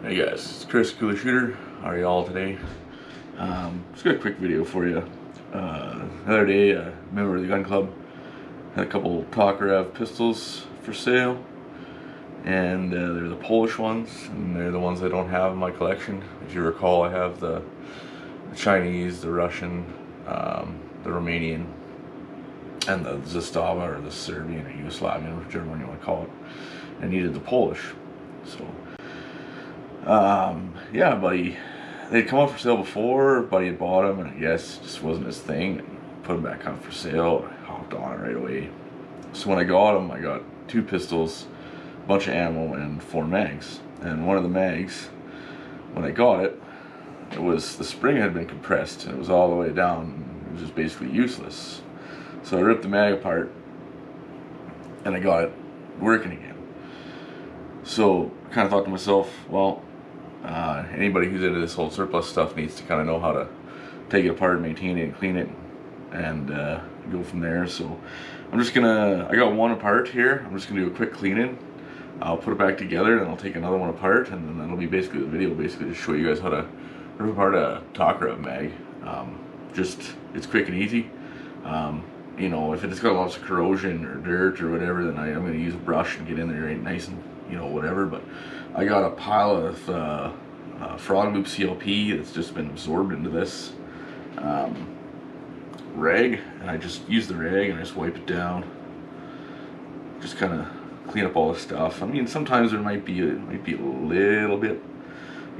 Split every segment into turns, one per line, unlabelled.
Hey guys, it's Chris, Cooler Shooter. How are y'all today? Just got a quick video for you. The other day, a member of the gun club had a couple Tokarev pistols for sale, and they're the Polish ones, and they're the ones I don't have in my collection. If you recall, I have the Chinese, the Russian, the Romanian, and the Zastava, or the Serbian or Yugoslavian, whichever one you want to call it. I needed the Polish, so. Yeah, buddy, they'd come up for sale before. Buddy had bought them, and I guess it just wasn't his thing. And put them back on for sale. I hopped on it right away. So when I got them, I got 2 pistols, a bunch of ammo, and 4 mags. And one of the mags, when I got it, the spring had been compressed, and it was all the way down. It was just basically useless. So I ripped the mag apart, and I got it working again. So I kind of thought to myself, well, anybody who's into this whole surplus stuff needs to kind of know how to take it apart, maintain it, and clean it, and go from there. So I got one apart here. I'm just gonna do a quick cleaning. I'll put it back together, and I'll take another one apart, and then that'll be basically the video, basically to show you guys how to rip apart a Tokarev mag. It's quick and easy. You know, if it's got lots of corrosion or dirt or whatever, then I'm going to use a brush and get in there right nice and, you know, whatever. But I got a pile of frog loop CLP that's just been absorbed into this rag, and I just use the rag and I just wipe it down. Just kind of clean up all the stuff. I mean, sometimes there might be a little bit,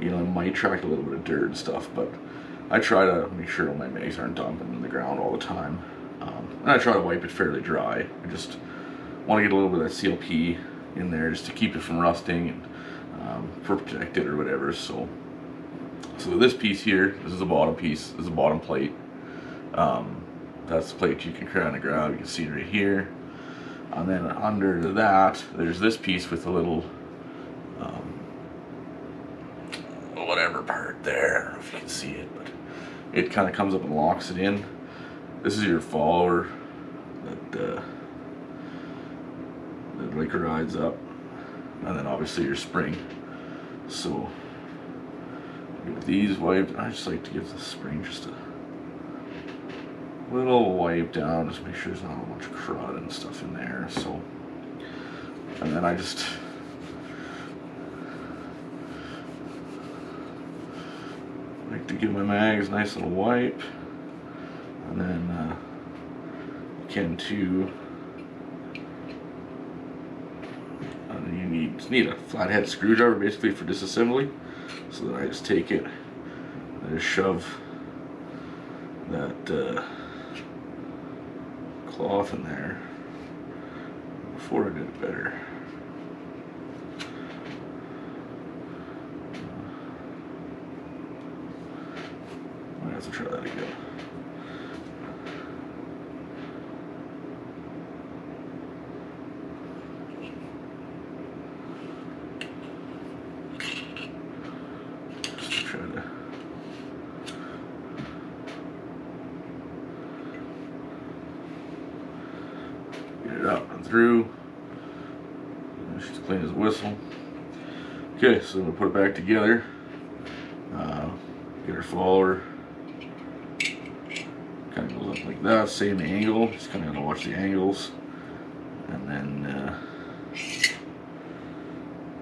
you know, it might attract a little bit of dirt and stuff, but I try to make sure all my mags aren't dumping in the ground all the time. And I try to wipe it fairly dry. I just want to get a little bit of that CLP in there just to keep it from rusting and protect it or whatever. So this piece here, this is the bottom piece, this is the bottom plate. That's the plate you can kind of grab. You can see it right here. And then under that, there's this piece with a little whatever part there. I don't know if you can see it, but it kind of comes up and locks it in. This is your follower that like rides up, and then obviously your spring. So with these wiped, I just like to give the spring just a little wipe down, just make sure there's not a bunch of crud and stuff in there. So, and then I just like to give my mags a nice little wipe. And then you can too. You just need a flathead screwdriver basically for disassembly. So then I just take it, I just shove that cloth in there. Before I did it better. I have to try that again. Try to get it out and through. She's clean as a whistle. Okay, so I'm gonna put it back together. Get her follower. Kind of goes up like that, same angle. Just kind of gotta watch the angles, and then.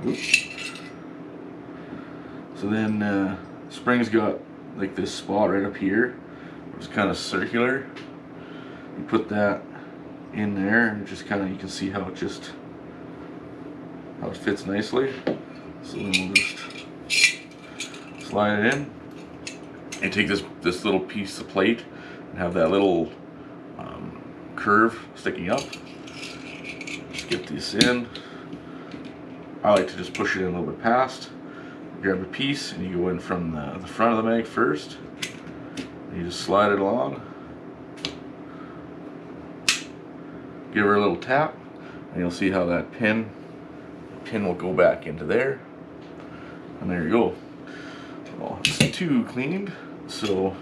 Oops. So then spring's got like this spot right up here. It's kind of circular. You put that in there and just kind of, you can see how it fits nicely. So then we'll just slide it in and take this little piece of plate and have that little curve sticking up. Just get this in. I like to just push it in a little bit past. Grab a piece and you go in from the front of the mag first. And you just slide it along. Give her a little tap, and you'll see how that pin will go back into there. And there you go. Well, it's 2 cleaned. So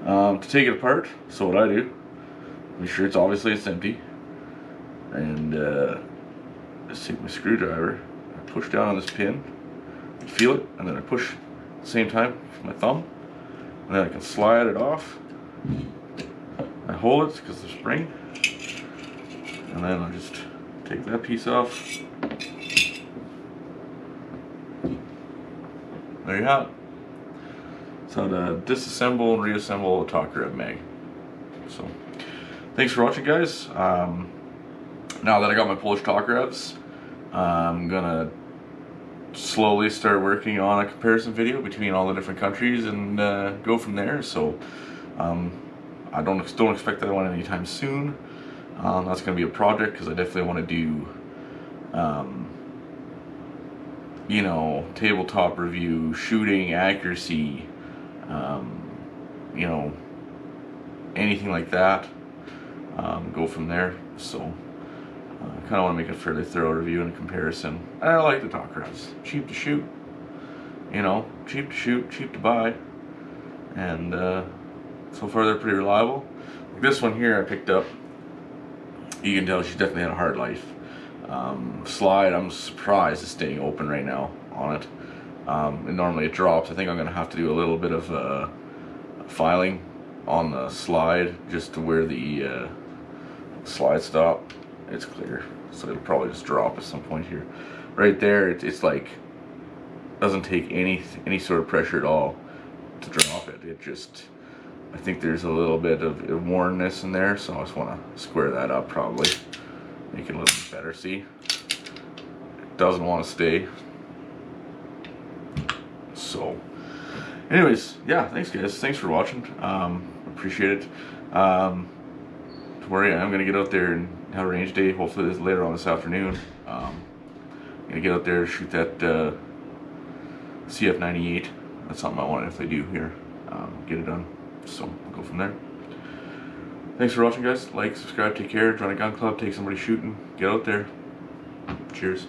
to take it apart, so what I do, make sure it's empty, and just take my screwdriver, I push down on this pin, feel it, and then I push at the same time with my thumb, and then I can slide it off. I hold it because of the spring, and then I just take that piece off. There you have it. So to disassemble and reassemble a Tokarev mag. So thanks for watching, guys. Now that I got my Polish Tokarevs, I'm gonna slowly start working on a comparison video between all the different countries and go from there. So I don't expect that one anytime soon. That's going to be a project because I definitely want to do you know, tabletop review, shooting accuracy, you know, anything like that. Go from there. So I kind of want to make a fairly thorough review and comparison. And I like the Tokarevs. Cheap to shoot, you know, cheap to shoot, cheap to buy, and so far they're pretty reliable. Like this one here I picked up, you can tell she's definitely had a hard life. Slide, I'm surprised it's staying open right now on it. And normally it drops. I think I'm going to have to do a little bit of filing on the slide just to where the slide stop. It's clear, so it'll probably just drop at some point here. Right there, it's like doesn't take any sort of pressure at all to drop it. It just, I think there's a little bit of wornness in there, so I just want to square that up, probably make it a little bit better. See, it doesn't want to stay. So anyways, yeah, thanks guys, thanks for watching. Appreciate it. Don't worry, I'm gonna get out there and have a range day, hopefully this later on this afternoon. I'm gonna get out there, shoot that CF98. That's something I want to definitely do here. Get it done. So we'll go from there. Thanks for watching, guys. Like, subscribe, take care. Join a gun club, take somebody shooting. Get out there. Cheers.